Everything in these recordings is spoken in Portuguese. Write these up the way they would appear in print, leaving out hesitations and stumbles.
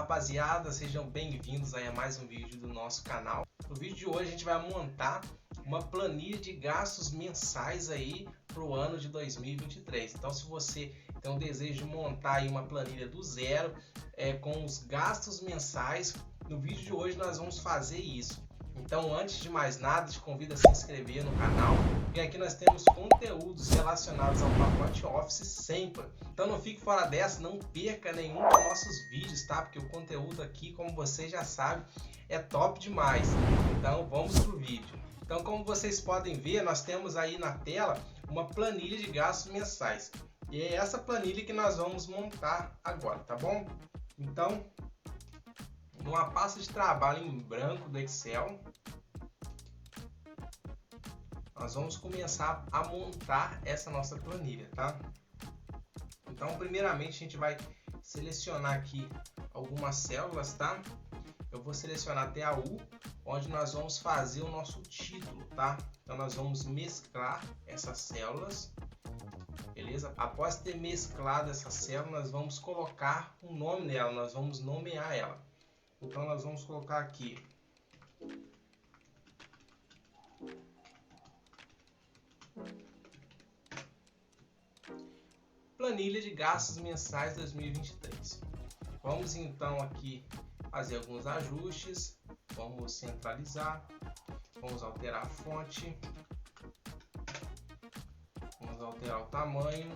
rapaziada, sejam bem-vindos aí a mais um vídeo do nosso canal. No vídeo de hoje a gente vai montar uma planilha de gastos mensais aí para o ano de 2023. Então, se você tem um desejo de montar aí uma planilha do zero com os gastos mensais, no vídeo de hoje nós vamos fazer isso. Então, antes de mais nada, te convido a se inscrever no canal, e aqui nós temos conteúdos relacionados ao pacote Office sempre. Então não fique fora dessa, não perca nenhum dos nossos vídeos, tá? Porque o conteúdo aqui, como você já sabe, é top demais. Então vamos pro vídeo. Então, como vocês podem ver, nós temos aí na tela uma planilha de gastos mensais. E é essa planilha que nós vamos montar agora, tá bom? Então, numa pasta de trabalho em branco do Excel, nós vamos começar a montar essa nossa planilha, tá? Então, primeiramente, a gente vai selecionar aqui algumas células, tá? Eu vou selecionar até a U, onde nós vamos fazer o nosso título, tá? Então, nós vamos mesclar essas células, beleza? Após ter mesclado essa célula, nós vamos colocar um nome nela, nós vamos nomear ela. Então, nós vamos colocar aqui planilha de gastos mensais 2023. Vamos então aqui fazer alguns ajustes, vamos centralizar, vamos alterar a fonte, vamos alterar o tamanho,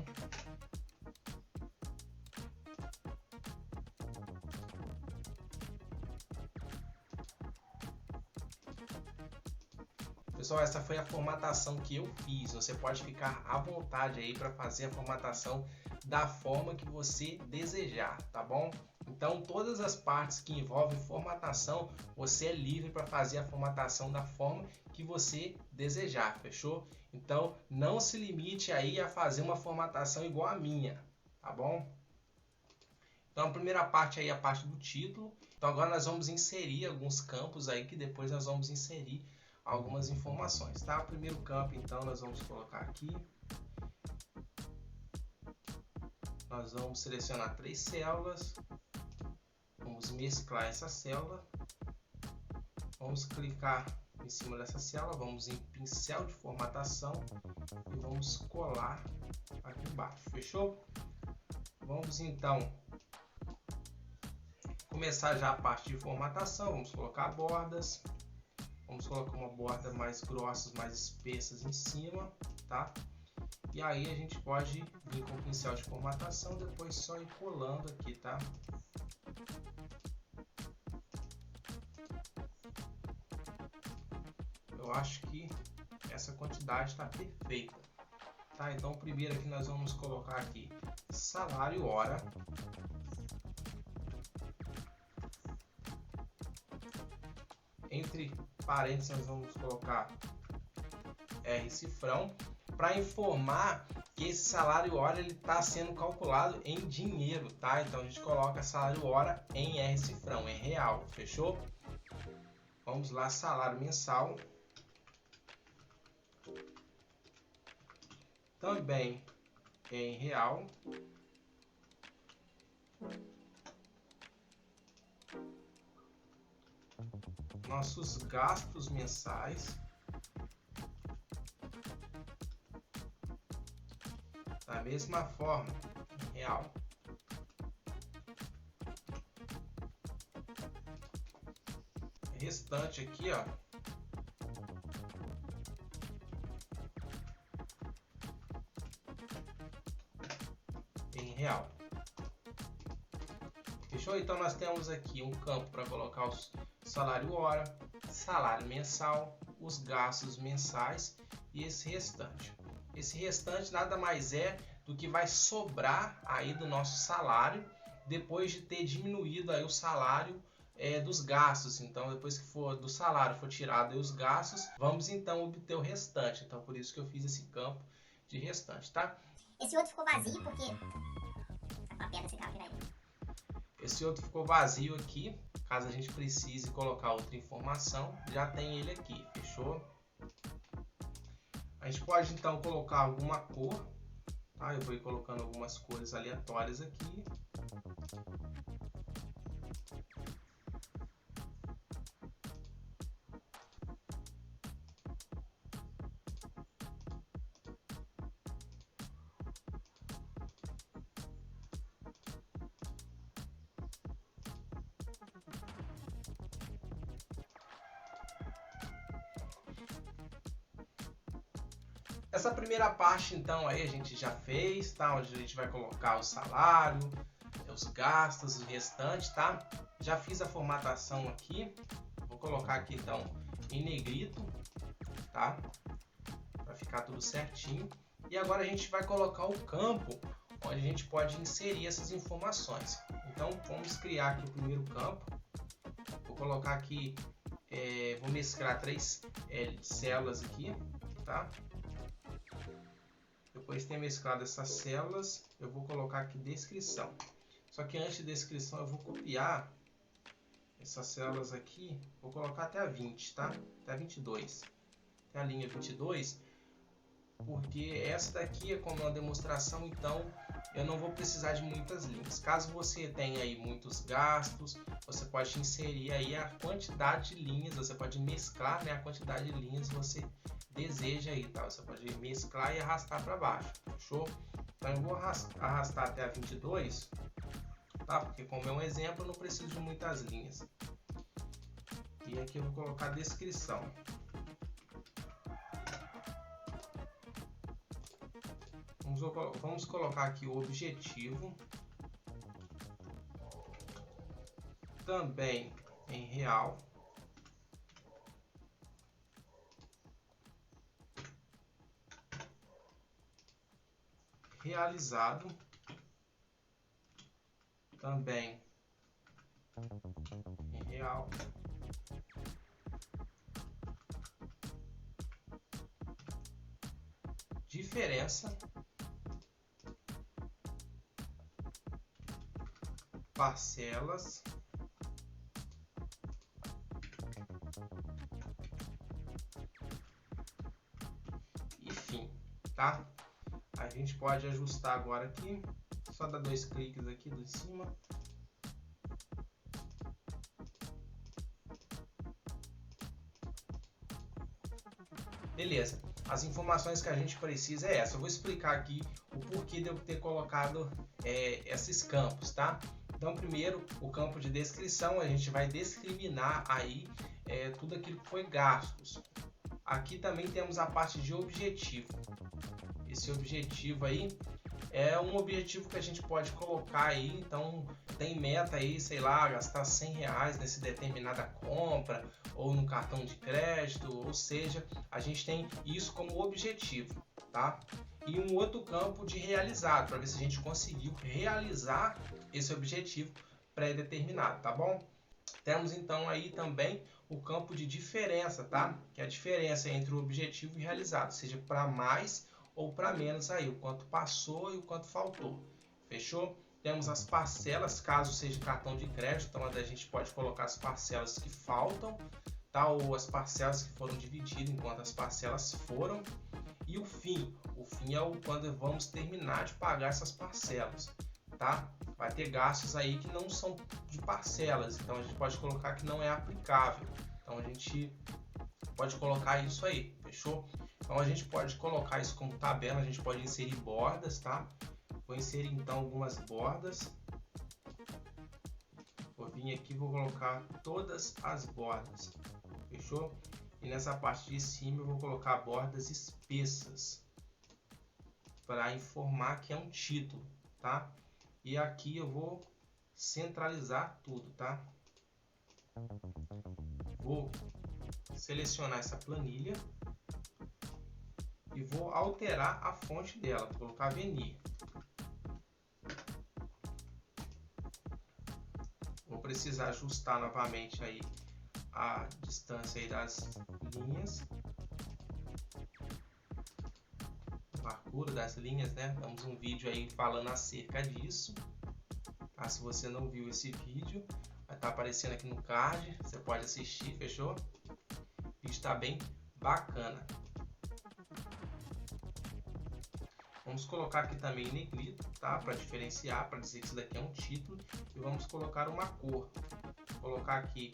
pessoal, essa foi a formatação que eu fiz. Você pode ficar à vontade aí para fazer a formatação da forma que você desejar, tá bom? Então, todas as partes que envolvem formatação, você é livre para fazer a formatação da forma que você desejar, fechou? Então, não se limite aí a fazer uma formatação igual a minha, tá bom? Então, a primeira parte aí é a parte do título. Então, agora nós vamos inserir alguns campos aí que depois nós vamos inserir algumas informações, tá? O primeiro campo, então, nós vamos colocar aqui. Nós vamos selecionar 3 células. Vamos mesclar essa célula. Vamos clicar em cima dessa célula. Vamos em pincel de formatação e vamos colar aqui embaixo. Fechou? Vamos então começar já a parte de formatação. Vamos colocar bordas. Vamos colocar uma borda mais grossas, mais espessas em cima, tá? E aí a gente pode vir com o pincel de formatação, depois só ir colando aqui, tá? Eu acho que essa quantidade está perfeita, tá? Então, primeiro aqui nós vamos colocar aqui salário hora. Entre parênteses nós vamos colocar R cifrão para informar que esse salário hora ele está sendo calculado em dinheiro, tá? Então a gente coloca salário hora em R cifrão, em real, fechou? Vamos lá, salário mensal. Também em real. Nossos gastos mensais. Da mesma forma, em real. Restante aqui, ó. Em real. Fechou? Então nós temos aqui um campo para colocar o salário hora, salário mensal, os gastos mensais e esse restante. Esse restante nada mais é do que vai sobrar aí do nosso salário depois de ter diminuído aí o salário dos gastos. Então, depois que for do salário for tirado aí os gastos, vamos então obter o restante. Então, por isso que eu fiz esse campo de restante, tá? Esse outro ficou vazio porque a pedra se cava aí. Esse outro ficou vazio aqui. Caso a gente precise colocar outra informação, já tem ele aqui, fechou? A gente pode então colocar alguma cor, tá? Eu vou ir colocando algumas cores aleatórias aqui. Essa primeira parte, então, aí a gente já fez, tá? Onde a gente vai colocar o salário, os gastos, o restante, tá? Já fiz a formatação aqui. Vou colocar aqui, então, em negrito, tá? Para ficar tudo certinho. E agora a gente vai colocar o campo, onde a gente pode inserir essas informações. Então, vamos criar aqui o primeiro campo. Vou colocar aqui, vou mesclar 3 células aqui, tá? Depois de ter mesclado essas células, eu vou colocar aqui descrição. Só que antes de descrição eu vou copiar essas células aqui, vou colocar até a 20, tá? Até a 22. Até a linha 22, porque essa daqui é como uma demonstração, então eu não vou precisar de muitas linhas. Caso você tenha aí muitos gastos, você pode inserir aí a quantidade de linhas, você pode mesclar, né, a quantidade de linhas que você deseja aí, tá? Você pode mesclar e arrastar para baixo, fechou? Então eu vou arrastar até a 22, tá? Porque como é um exemplo, eu não preciso de muitas linhas. E aqui eu vou colocar a descrição. Vamos colocar aqui o objetivo, também em real. Realizado, também em real. Diferença, parcelas, e fim, tá? A gente pode ajustar agora aqui, só dar 2 cliques aqui de cima. Beleza, as informações que a gente precisa é essa. Eu vou explicar aqui o porquê de eu ter colocado esses campos, tá? Então, primeiro, o campo de descrição, a gente vai discriminar aí tudo aquilo que foi gastos. Aqui também temos a parte de objetivo. Esse objetivo aí é um objetivo que a gente pode colocar aí, então tem meta aí, sei lá, gastar R$100 nessa determinada compra ou no cartão de crédito, ou seja, a gente tem isso como objetivo, tá? E um outro campo de realizado, para ver se a gente conseguiu realizar esse objetivo pré-determinado, tá bom? Temos então aí também o campo de diferença, tá? Que é a diferença entre o objetivo e realizado, seja para mais ou para menos aí, o quanto passou e o quanto faltou, fechou? Temos as parcelas, caso seja cartão de crédito, então a gente pode colocar as parcelas que faltam, tá? Ou as parcelas que foram divididas enquanto as parcelas foram. E o fim é quando vamos terminar de pagar essas parcelas, tá? Vai ter gastos aí que não são de parcelas, então a gente pode colocar que não é aplicável, então a gente pode colocar isso aí, fechou? Então a gente pode colocar isso como tabela, a gente pode inserir bordas, tá? Vou inserir então algumas bordas. Vou vir aqui, vou colocar todas as bordas, fechou? E nessa parte de cima eu vou colocar bordas espessas para informar que é um título, tá? E aqui eu vou centralizar tudo, tá? Vou selecionar essa planilha e vou alterar a fonte dela, vou colocar Avenir. Vou precisar ajustar novamente aí a distância aí das linhas, a largura das linhas, né? Temos um vídeo aí falando acerca disso, tá? Se você não viu esse vídeo, vai estar aparecendo aqui no card, você pode assistir, fechou? O vídeo está bem bacana. Vamos colocar aqui também negrito, tá? Para diferenciar, para dizer que isso daqui é um título. E vamos colocar uma cor. Vou colocar aqui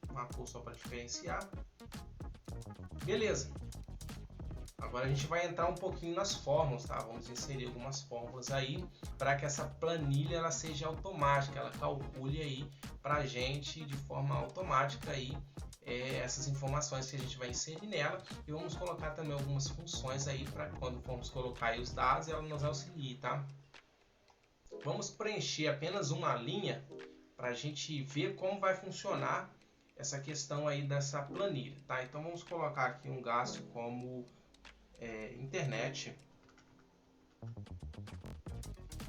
uma cor só para diferenciar. Beleza. Agora a gente vai entrar um pouquinho nas fórmulas, tá? Vamos inserir algumas fórmulas aí para que essa planilha ela seja automática, ela calcule aí para a gente de forma automática aí essas informações que a gente vai inserir nela, e vamos colocar também algumas funções aí para quando formos colocar aí os dados, ela nos auxilie, tá? Vamos preencher apenas uma linha para a gente ver como vai funcionar essa questão aí dessa planilha, tá? Então vamos colocar aqui um gasto como internet,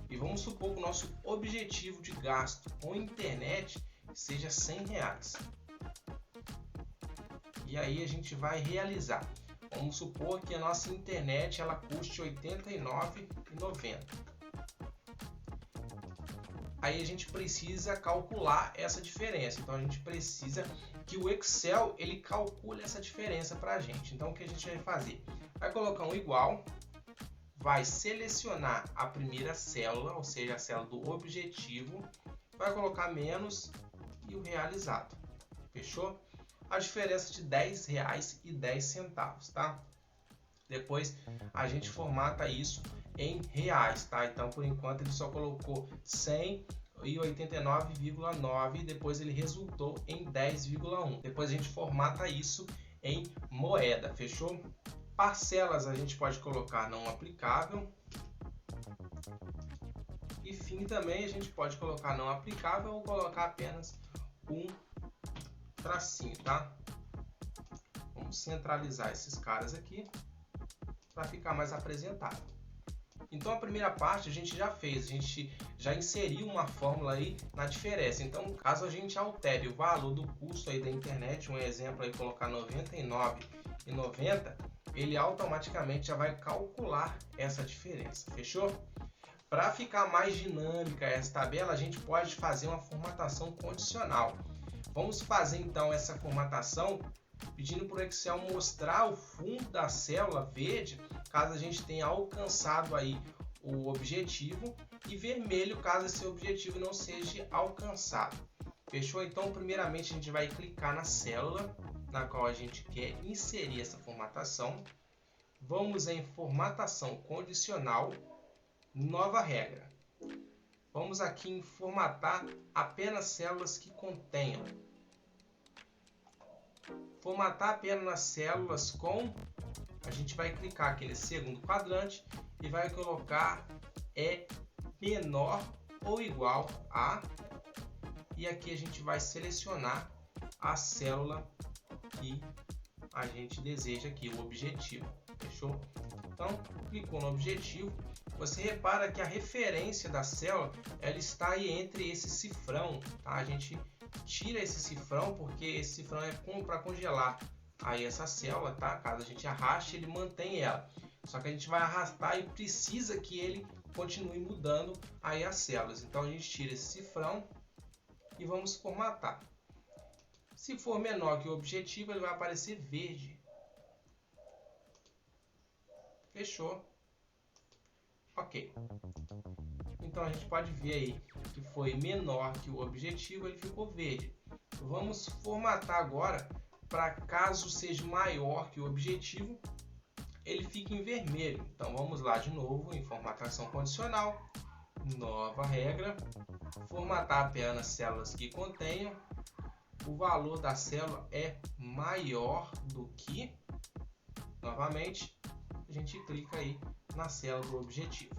e vamos supor que o nosso objetivo de gasto com internet seja R$100. E aí a gente vai realizar. Vamos supor que a nossa internet ela custe R$ 89,90. Aí a gente precisa calcular essa diferença. Então a gente precisa que o Excel ele calcule essa diferença para a gente. Então o que a gente vai fazer? Vai colocar um igual, vai selecionar a primeira célula, ou seja, a célula do objetivo, vai colocar menos e o realizado. Fechou? A diferença de R$10,10, tá? Depois a gente formata isso em reais, tá? Então por enquanto ele só colocou 100,89,9 e depois ele resultou em 10,1. Depois a gente formata isso em moeda, fechou? Parcelas a gente pode colocar não aplicável. E fim também a gente pode colocar não aplicável ou colocar apenas um tracinho, tá? Vamos centralizar esses caras aqui para ficar mais apresentável. Então a primeira parte a gente já fez, a gente já inseriu uma fórmula aí na diferença. Então caso a gente altere o valor do custo aí da internet, um exemplo aí colocar R$ 99,90, ele automaticamente já vai calcular essa diferença, fechou? Para ficar mais dinâmica essa tabela, a gente pode fazer uma formatação condicional. Vamos fazer então essa formatação pedindo para o Excel mostrar o fundo da célula verde caso a gente tenha alcançado aí o objetivo e vermelho caso esse objetivo não seja alcançado. Fechou? Então primeiramente a gente vai clicar na célula na qual a gente quer inserir essa formatação. Vamos em formatação condicional, nova regra. Vamos aqui em formatar apenas células que contenham. Formatar apenas células com, a gente vai clicar aqui nesse segundo quadrante e vai colocar menor ou igual a, e aqui a gente vai selecionar a célula que a gente deseja aqui, o objetivo, fechou? Então, clicou no objetivo, você repara que a referência da célula, ela está aí entre esse cifrão, tá? A gente tira esse cifrão porque esse cifrão é para congelar aí essa célula, tá? Caso a gente arraste, ele mantém ela. Só que a gente vai arrastar e precisa que ele continue mudando aí as células. Então a gente tira esse cifrão e vamos formatar. Se for menor que o objetivo, ele vai aparecer verde. Fechou? Ok. Então a gente pode ver aí que foi menor que o objetivo, ele ficou verde. Vamos formatar agora para caso seja maior que o objetivo, ele fica em vermelho. Então vamos lá de novo em formatação condicional, nova regra, formatar apenas células que contenham. O valor da célula é maior do que, novamente, a gente clica aí na célula do objetivo.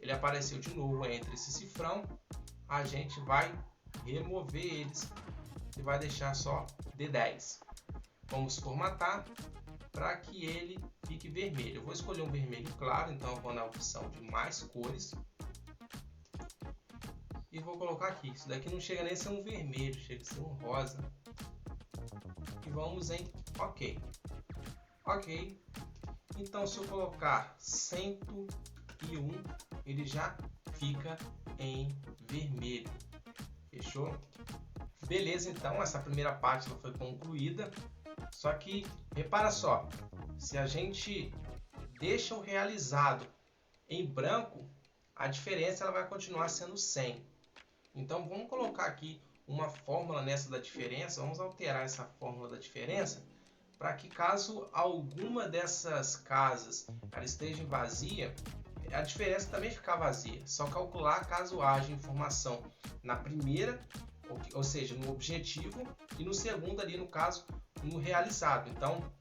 Ele apareceu de novo entre esse cifrão, a gente vai remover eles e vai deixar só D10. Vamos formatar para que ele fique vermelho. Eu vou escolher um vermelho claro, então eu vou na opção de mais cores e vou colocar aqui. Isso daqui não chega nem a ser um vermelho, chega a ser um rosa. E vamos em OK. OK. Então se eu colocar 101, ele já fica em vermelho. Fechou? Beleza, então essa primeira parte foi concluída. Só que repara só, se a gente deixa o realizado em branco, a diferença ela vai continuar sendo 100. Então vamos colocar aqui uma fórmula nessa da diferença, vamos alterar essa fórmula da diferença para que caso alguma dessas casas ela esteja vazia, a diferença também ficar vazia. Só calcular caso haja informação na primeira ou seja, no objetivo, e no segundo ali, no caso, no realizado. Então,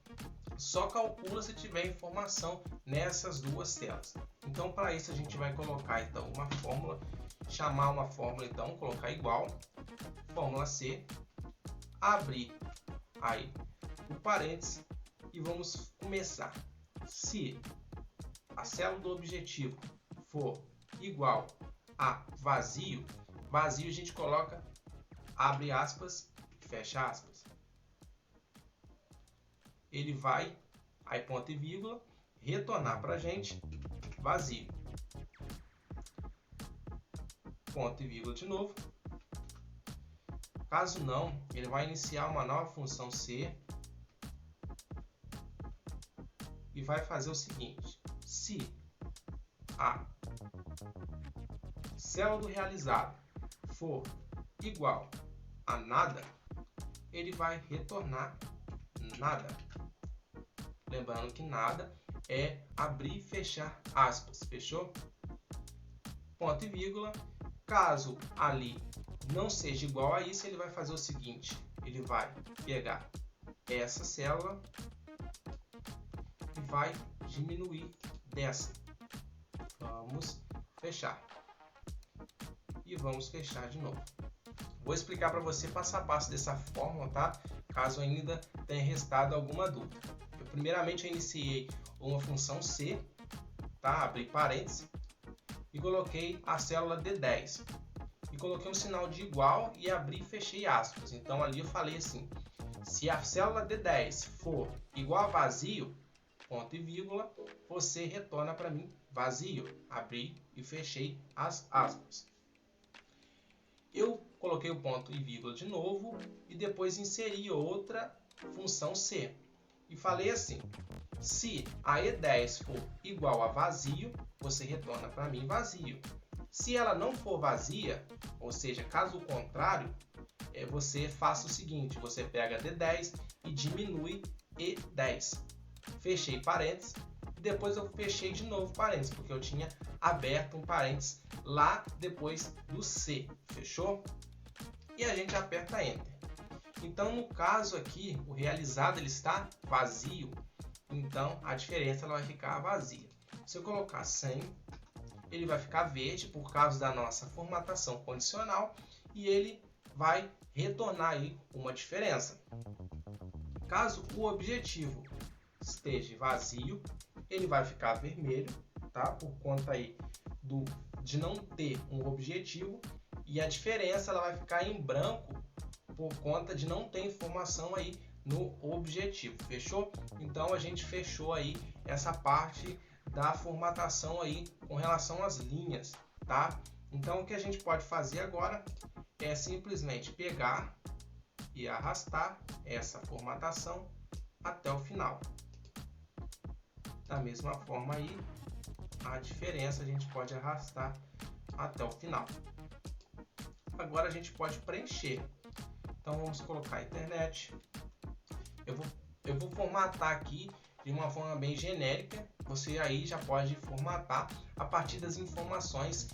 só calcula se tiver informação nessas duas telas. Então, para isso a gente vai colocar então uma fórmula, chamar uma fórmula então, colocar igual, fórmula C, abrir aí o parênteses e vamos começar. Se a célula do objetivo for igual a vazio, vazio a gente coloca, abre aspas, fecha aspas. Ele vai, aí ponto e vírgula, retornar para a gente vazio. Ponto e vírgula de novo. Caso não, ele vai iniciar uma nova função C e vai fazer o seguinte: se a célula do realizado for igual a nada, ele vai retornar nada. Lembrando que nada é abrir e fechar aspas, fechou? Ponto e vírgula. Caso ali não seja igual a isso, ele vai fazer o seguinte: ele vai pegar essa célula e vai diminuir dessa. Vamos fechar. E vamos fechar de novo. Vou explicar para você passo a passo dessa fórmula, tá? Caso ainda tenha restado alguma dúvida. Primeiramente eu iniciei uma função C, tá? Abri parênteses e coloquei a célula D10 e coloquei um sinal de igual e abri e fechei aspas. Então ali eu falei assim: se a célula D10 for igual a vazio, ponto e vírgula, você retorna para mim vazio. Abri e fechei as aspas. Eu coloquei o ponto e vírgula de novo e depois inseri outra função C. E falei assim: se a E10 for igual a vazio, você retorna para mim vazio. Se ela não for vazia, ou seja, caso contrário, você faça o seguinte: você pega D10 e diminui E10. Fechei parênteses e depois eu fechei de novo parênteses, porque eu tinha aberto um parênteses lá depois do C. Fechou? E a gente aperta Enter. Então, no caso aqui, o realizado ele está vazio, então a diferença ela vai ficar vazia. Se eu colocar 100, ele vai ficar verde por causa da nossa formatação condicional e ele vai retornar aí uma diferença. Caso o objetivo esteja vazio, ele vai ficar vermelho, tá? Por conta aí de não ter um objetivo, e a diferença ela vai ficar em branco por conta de não ter informação aí no objetivo, fechou? Então a gente fechou aí essa parte da formatação aí com relação às linhas, tá? Então o que a gente pode fazer agora é simplesmente pegar e arrastar essa formatação até o final. Da mesma forma aí, a diferença a gente pode arrastar até o final. Agora a gente pode preencher. Então vamos colocar internet. Eu vou formatar aqui de uma forma bem genérica. Você aí já pode formatar a partir das informações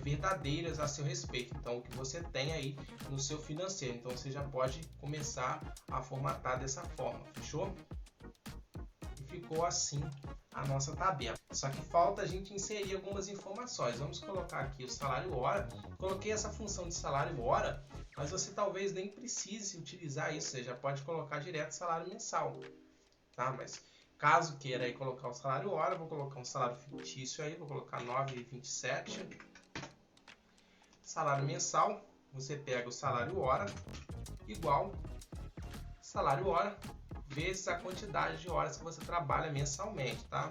verdadeiras a seu respeito. Então o que você tem aí no seu financeiro. Então você já pode começar a formatar dessa forma, fechou? E ficou assim a nossa tabela. Só que falta a gente inserir algumas informações. Vamos colocar aqui o salário hora. Coloquei essa função de salário hora, mas você talvez nem precise utilizar isso. Você já pode colocar direto salário mensal, tá? Mas caso queira aí colocar o salário hora, vou colocar um salário fictício aí, vou colocar 9,27. Salário mensal, você pega o salário hora igual salário hora vezes a quantidade de horas que você trabalha mensalmente, tá?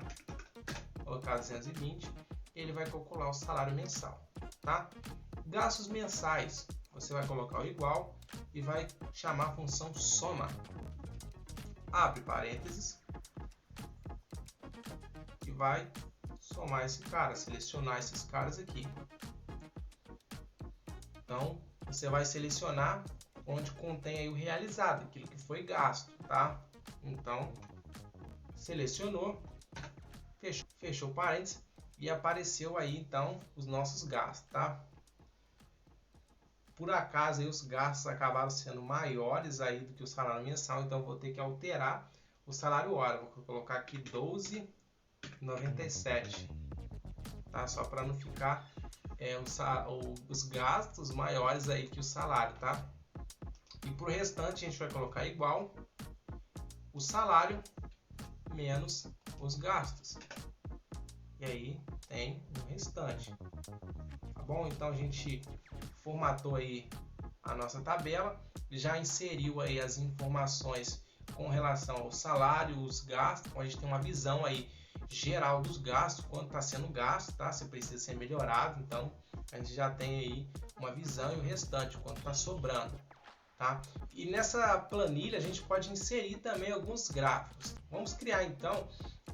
Vou colocar 220, ele vai calcular o salário mensal, tá? Gastos mensais, você vai colocar o igual e vai chamar a função soma. Abre parênteses e vai somar esse cara, selecionar esses caras aqui. Então, você vai selecionar onde contém aí o realizado, aquilo que foi gasto, tá? Então, selecionou, fechou parênteses e apareceu aí então os nossos gastos, tá? por acaso aí os gastos acabaram sendo maiores aí do que o salário mensal, então eu vou ter que alterar o salário hora. Vou colocar aqui 12,97, tá? Só para não ficar os gastos maiores aí que o salário, tá? E para o restante a gente vai colocar igual o salário menos os gastos. E aí tem o restante. Tá bom? Então a gente formatou aí a nossa tabela, já inseriu aí as informações com relação ao salário, os gastos. Então a gente tem uma visão aí geral dos gastos, quanto está sendo gasto, tá? Se precisa ser melhorado, então a gente já tem aí uma visão e o restante, quanto está sobrando, tá? E nessa planilha a gente pode inserir também alguns gráficos. Vamos criar então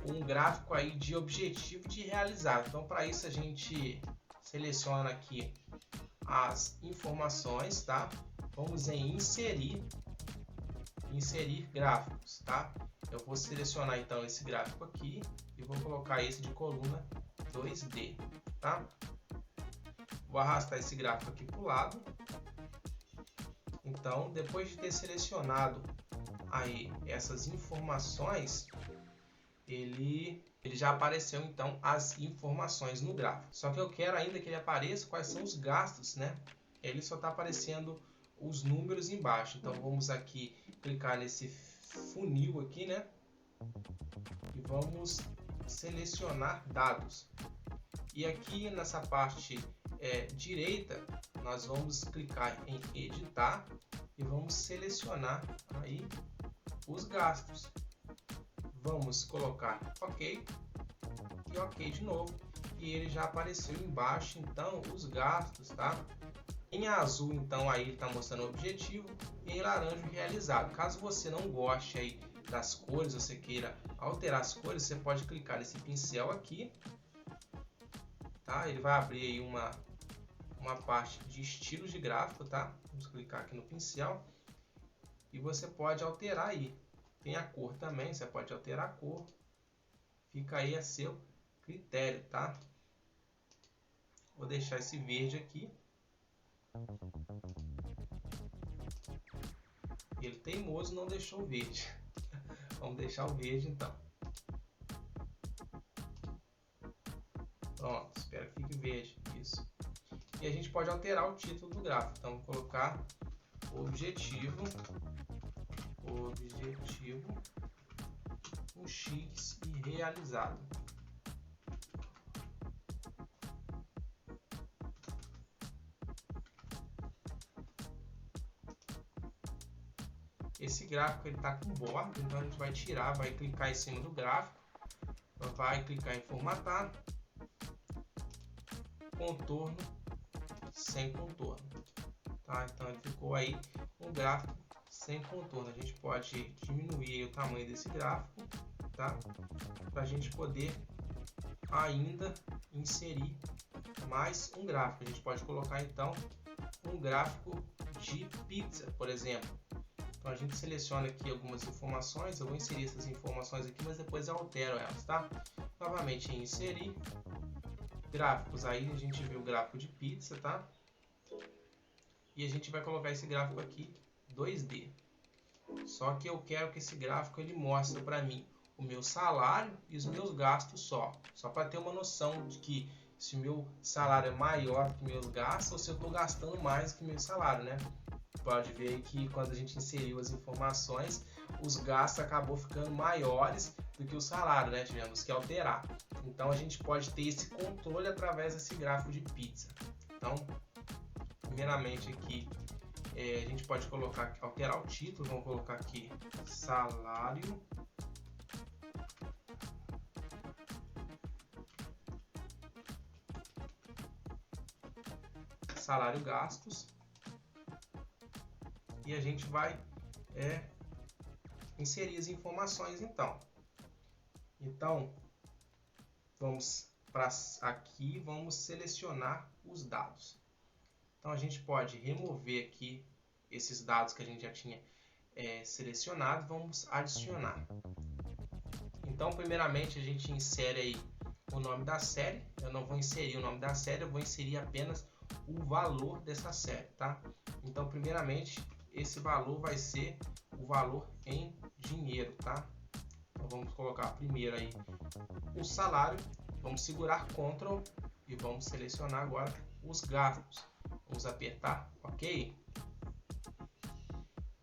um gráfico aí de objetivo de realizado. Então para isso a gente seleciona aqui as informações, tá? Vamos em inserir gráficos, tá? Eu vou selecionar então esse gráfico aqui e vou colocar esse de coluna 2D, tá? Vou arrastar esse gráfico aqui para o lado. Então, depois de ter selecionado aí essas informações, ele já apareceu então as informações no gráfico. Só que eu quero ainda que ele apareça quais são os gastos, né? Ele só está aparecendo os números embaixo. Então vamos aqui clicar nesse funil aqui, né? E vamos selecionar dados. E aqui nessa parte direita, nós vamos clicar em editar e vamos selecionar aí os gastos. Vamos colocar OK e OK de novo, e ele já apareceu embaixo então os gastos, tá? Em azul então aí ele está mostrando o objetivo e em laranja o realizado. Caso você não goste aí das cores, você queira alterar as cores, você pode clicar nesse pincel aqui, tá? Ele vai abrir aí uma parte de estilos de gráfico, tá? Vamos clicar aqui no pincel e você pode alterar aí. Tem a cor também, você pode alterar a cor. Fica aí a seu critério, tá? Vou deixar esse verde aqui. Ele teimoso não deixou o verde. Vamos deixar o verde então. Pronto, espero que fique verde. Isso. E a gente pode alterar o título do gráfico. Então, vou colocar objetivo um X e realizado. Esse gráfico ele está com borda, então a gente vai tirar, vai clicar em cima do gráfico, vai clicar em formatar, contorno sem contorno, tá? Então ele ficou aí um gráfico sem contorno. A gente pode diminuir o tamanho desse gráfico, tá? Para a gente poder ainda inserir mais um gráfico. A gente pode colocar então um gráfico de pizza, por exemplo. Então a gente seleciona aqui algumas informações. Eu vou inserir essas informações aqui, mas depois eu altero elas, tá? Novamente em inserir gráficos. Aí a gente vê o gráfico de pizza, tá? E a gente vai colocar esse gráfico aqui 2D. Só que eu quero que esse gráfico ele mostre para mim o meu salário e os meus gastos só para ter uma noção de que se o meu salário é maior que meus gastos ou se eu estou gastando mais que meu salário, né? Pode ver que quando a gente inseriu as informações, os gastos acabou ficando maiores do que o salário, né? Tivemos que alterar. Então a gente pode ter esse controle através desse gráfico de pizza. Então, primeiramente aqui a gente pode alterar o título. Vamos colocar aqui salário gastos, e a gente vai inserir as informações então vamos para aqui, vamos selecionar os dados. Então a gente pode remover aqui esses dados que a gente já tinha selecionado, vamos adicionar. Então primeiramente a gente insere aí o nome da série. Eu não vou inserir o nome da série, eu vou inserir apenas o valor dessa série, tá? Então, primeiramente, esse valor vai ser o valor em dinheiro, tá? Então, vamos colocar primeiro aí o salário, vamos segurar Ctrl e vamos selecionar agora os gastos. Vamos apertar OK.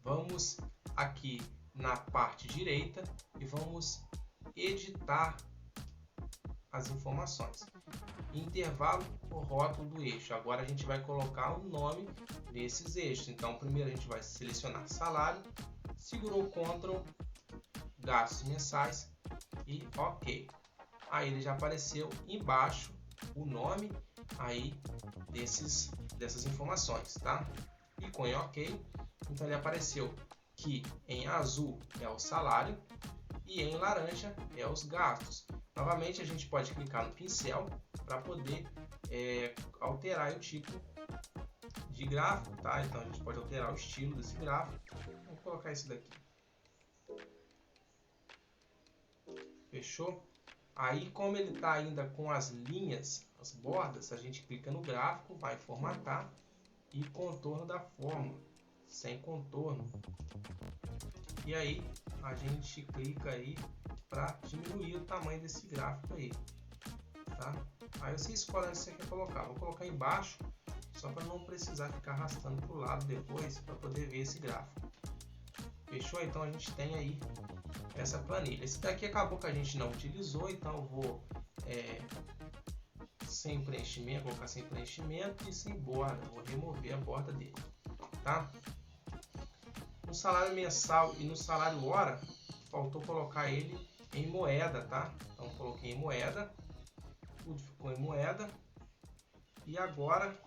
Vamos aqui na parte direita e vamos editar as informações. Intervalo ou rótulo do eixo. Agora a gente vai colocar o nome desses eixos. Então, primeiro a gente vai selecionar salário, segurou Ctrl, gastos mensais e OK. Aí ele já apareceu embaixo o nome aí dessas informações, tá? E com OK, então ele apareceu que em azul é o salário e em laranja é os gastos. Novamente a gente pode clicar no pincel para poder alterar o tipo de gráfico, tá? Então a gente pode alterar o estilo desse gráfico. Vamos colocar esse daqui. Fechou? Aí, como ele está ainda com as linhas, as bordas, a gente clica no gráfico, vai formatar e contorno da forma, sem contorno. E aí a gente clica aí para diminuir o tamanho desse gráfico aí, tá? Aí você escolhe onde você quer colocar. Vou colocar embaixo, só para não precisar ficar arrastando para o lado depois, para poder ver esse gráfico. Fechou? Então a gente tem aí essa planilha. Esse daqui acabou que a gente não utilizou, então eu vou sem preenchimento, colocar sem preenchimento e sem borda. Vou remover a borda dele, tá? No salário mensal e no salário hora, faltou colocar ele em moeda, tá? Então coloquei em moeda, tudo ficou em moeda. E agora,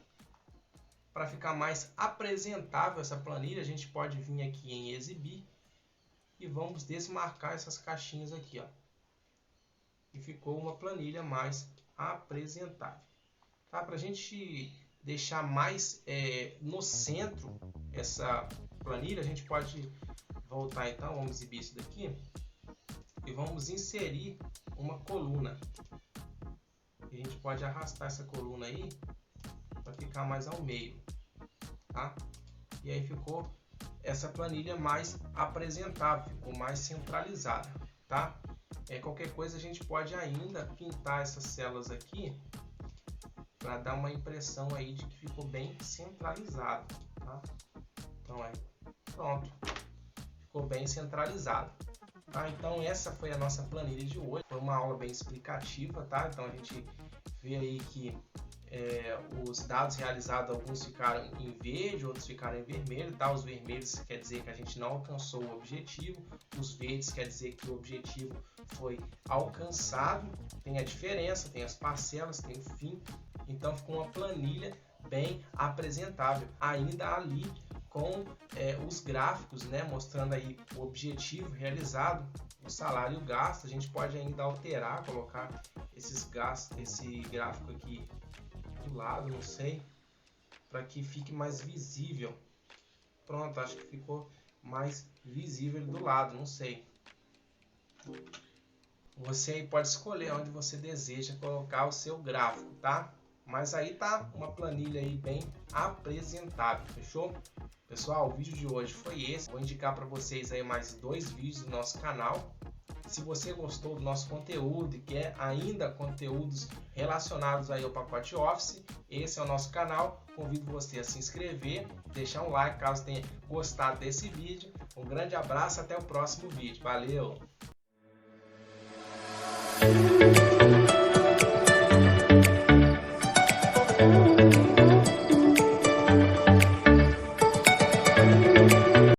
para ficar mais apresentável essa planilha, a gente pode vir aqui em exibir e vamos desmarcar essas caixinhas aqui, ó. E ficou uma planilha mais apresentável, tá? Para a gente deixar mais no centro essa planilha, a gente pode voltar então, vamos exibir isso daqui e vamos inserir uma coluna. A gente pode arrastar essa coluna aí para ficar mais ao meio, tá? E aí ficou essa planilha mais apresentável, ficou mais centralizada, tá? Qualquer coisa a gente pode ainda pintar essas células aqui para dar uma impressão aí de que ficou bem centralizado, tá? Então aí, pronto, ficou bem centralizado, tá? Então essa foi a nossa planilha de hoje, foi uma aula bem explicativa, tá? Então a gente vê aí que os dados realizados, alguns ficaram em verde, outros ficaram em vermelho, tá? Os vermelhos quer dizer que a gente não alcançou o objetivo, os verdes quer dizer que o objetivo foi alcançado. Tem a diferença, tem as parcelas, tem o fim. Então ficou uma planilha bem apresentável, ainda ali com os gráficos, né? Mostrando aí o objetivo realizado, o salário e o gasto. A gente pode ainda alterar, colocar esses gastos, esse gráfico aqui do lado, não sei, para que fique mais visível. Pronto, acho que ficou mais visível do lado, não sei. Você aí pode escolher onde você deseja colocar o seu gráfico, tá? Mas aí tá uma planilha aí bem apresentável, fechou? Pessoal, o vídeo de hoje foi esse. Vou indicar para vocês aí mais 2 vídeos do nosso canal. Se você gostou do nosso conteúdo e quer ainda conteúdos relacionados aí ao pacote Office, esse é o nosso canal. Convido você a se inscrever, deixar um like caso tenha gostado desse vídeo. Um grande abraço, até o próximo vídeo. Valeu!